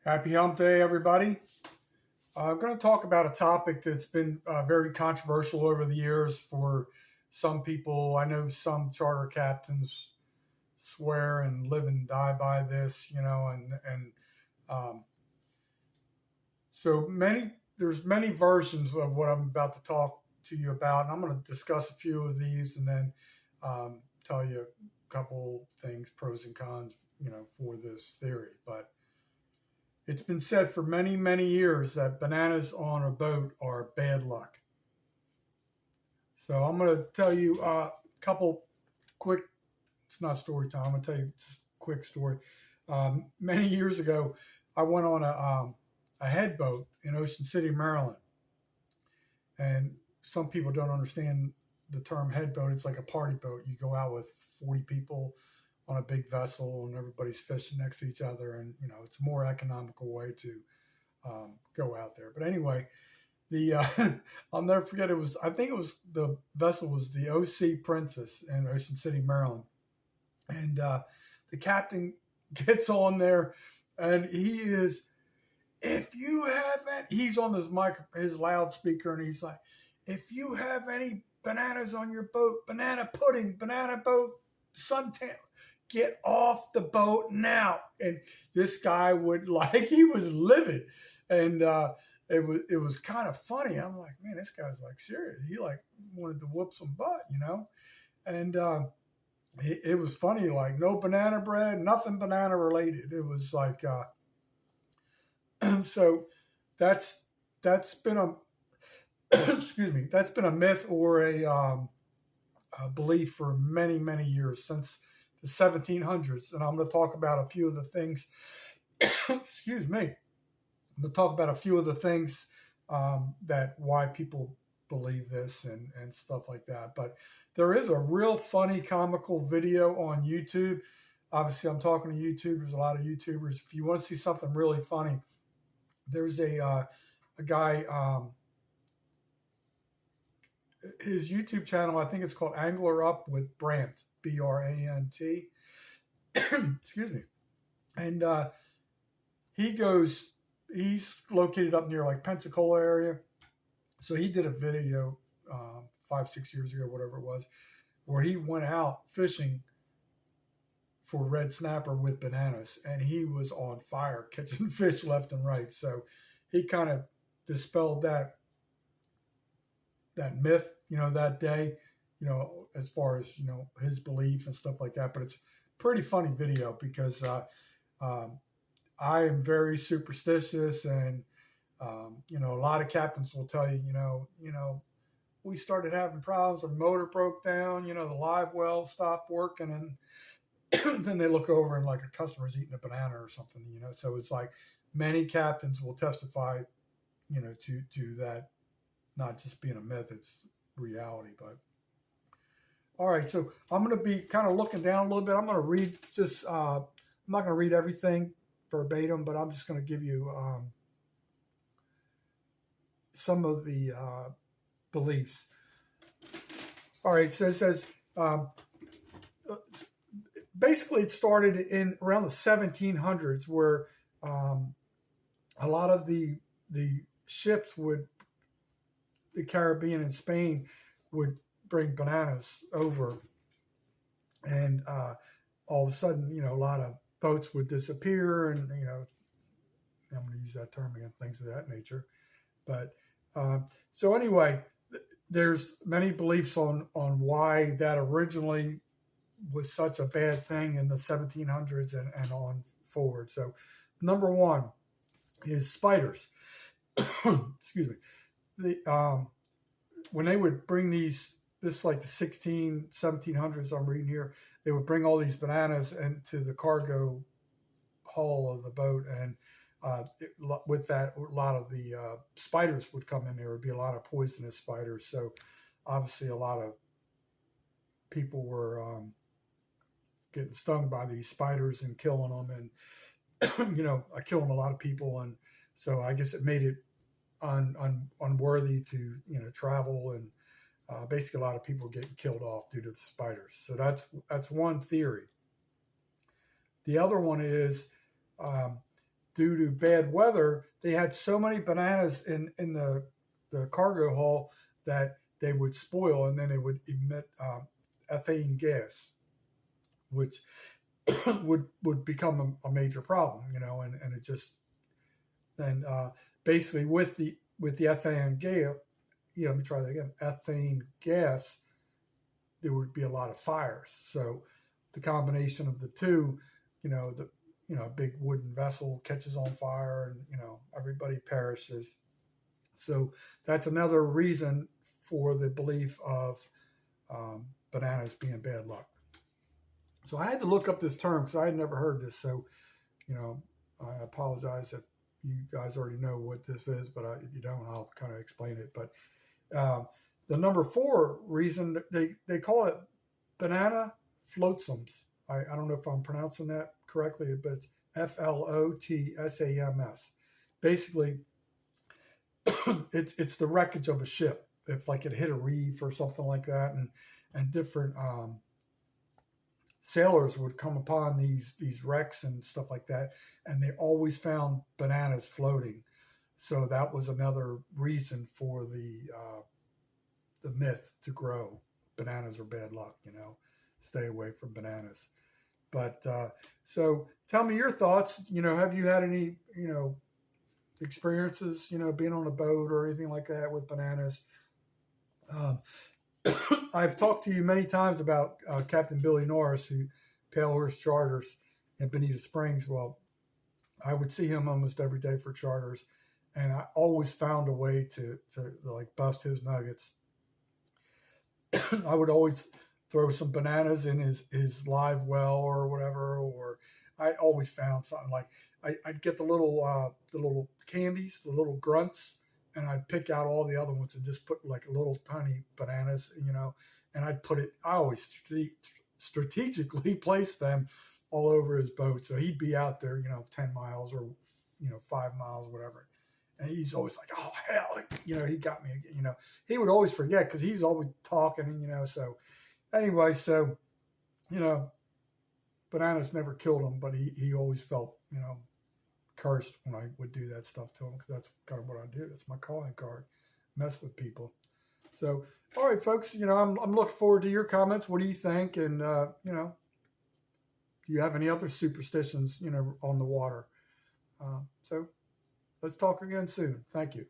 Happy Hump Day, everybody. I'm going to talk about a topic that's been very controversial over the years for some people. I know some charter captains swear and live and die by this, and um, so there's many versions of what I'm about to talk to you about, and I'm going to discuss a few of these and then tell you a couple things, pros and cons, for this theory. But it's been said for many, many years that bananas on a boat are bad luck. So I'm going to tell you a couple quick, it's not story time, I'm going to tell you just a quick story. Many years ago, I went on a head boat in Ocean City, Maryland. And some people don't understand the term head boat. It's like a party boat. You go out with 40 people on a big vessel and everybody's fishing next to each other. And, it's a more economical way to go out there. But anyway, I'll never forget, the vessel was the OC Princess in Ocean City, Maryland. And the captain gets on there and he's on his loudspeaker, and he's like, if you have any bananas on your boat, banana pudding, banana boat, suntan, get off the boat now. And this guy he was livid. And it was kind of funny. I'm like, man, this guy's like serious. He wanted to whoop some butt, And it was funny, like no banana bread, nothing banana related. It was like, so that's been a that's been a myth or a belief for many, many years, since the 1700s. And I'm going to talk about a few of the things. Excuse me. I'm going to talk about a few of the things that why people believe this and stuff like that. But there is a real funny comical video on YouTube. Obviously, I'm talking to YouTubers, a lot of YouTubers. If you want to see something really funny, there's a guy, his YouTube channel, I think it's called Angler Up with Brant, Brant. Excuse me. And he's located up near like Pensacola area. So he did a video 5-6 years ago, whatever it was, where he went out fishing for red snapper with bananas, and he was on fire catching fish left and right. So he kind of dispelled that myth, that day, as far as, his belief and stuff like that. But it's a pretty funny video because I am very superstitious, and a lot of captains will tell you, we started having problems, our motor broke down, the live well stopped working, and then they look over and like a customer's eating a banana or something, So it's like many captains will testify, to that not just being a myth, it's reality. But all right, so I'm going to be kind of looking down a little bit. I'm going to read just, I'm not going to read everything verbatim, but I'm just going to give you some of the beliefs. All right, so it says, basically, it started in around the 1700s, where a lot of the ships the Caribbean and Spain would bring bananas over, and all of a sudden, a lot of boats would disappear, and I'm going to use that term again, things of that nature. But so anyway, there's many beliefs on why that originally was such a bad thing in the 1700s and on forward. So number one is spiders. Excuse me. When they would bring this like the 1700s, I'm reading here, they would bring all these bananas into the cargo hull of the boat, and with that, a lot of the spiders would come in. There would be a lot of poisonous spiders. So obviously a lot of people were getting stung by these spiders and killing them, and killing a lot of people. And so I guess it made it unworthy to travel, and basically a lot of people getting killed off due to the spiders. So that's one theory. The other one is due to bad weather, they had so many bananas in the cargo hull that they would spoil, and then they would emit ethane gas, which would become a major problem, and it just then basically with the ethane gas, let me try that again, ethane gas, there would be a lot of fires. So the combination of the two, a big wooden vessel catches on fire, and everybody perishes. So that's another reason for the belief of bananas being bad luck. So I had to look up this term because I had never heard this. So, I apologize if you guys already know what this is, but if you don't, I'll kind of explain it. But the number 4 reason, they call it banana flotsams. I don't know if I'm pronouncing that correctly, but it's FLOTSAMS. Basically, it's the wreckage of a ship. If like it hit a reef or something like that, and different sailors would come upon these wrecks and stuff like that, and they always found bananas floating. So that was another reason for the myth to grow. Bananas are bad luck, stay away from bananas. But so tell me your thoughts. Have you had any, experiences, being on a boat or anything like that with bananas? I've talked to you many times about Captain Billy Norris, who Pale Horse Charters in Bonita Springs. Well, I would see him almost every day for charters, and I always found a way to like bust his nuggets. I would always throw some bananas in his live well or whatever, or I always found something. Like I'd get the little candies, the little grunts, and I'd pick out all the other ones and just put like a little tiny bananas, and I'd put it. I always strategically place them all over his boat, so he'd be out there, 10 miles or 5 miles, whatever. And he's always like, oh, hell, he got me again. He would always forget because he's always talking, so anyway, so, bananas never killed him, but he always felt, cursed when I would do that stuff to him, because that's kind of what I do. That's my calling card, mess with people. So, all right, folks, I'm looking forward to your comments. What do you think? And, do you have any other superstitions, on the water? So let's talk again soon. Thank you.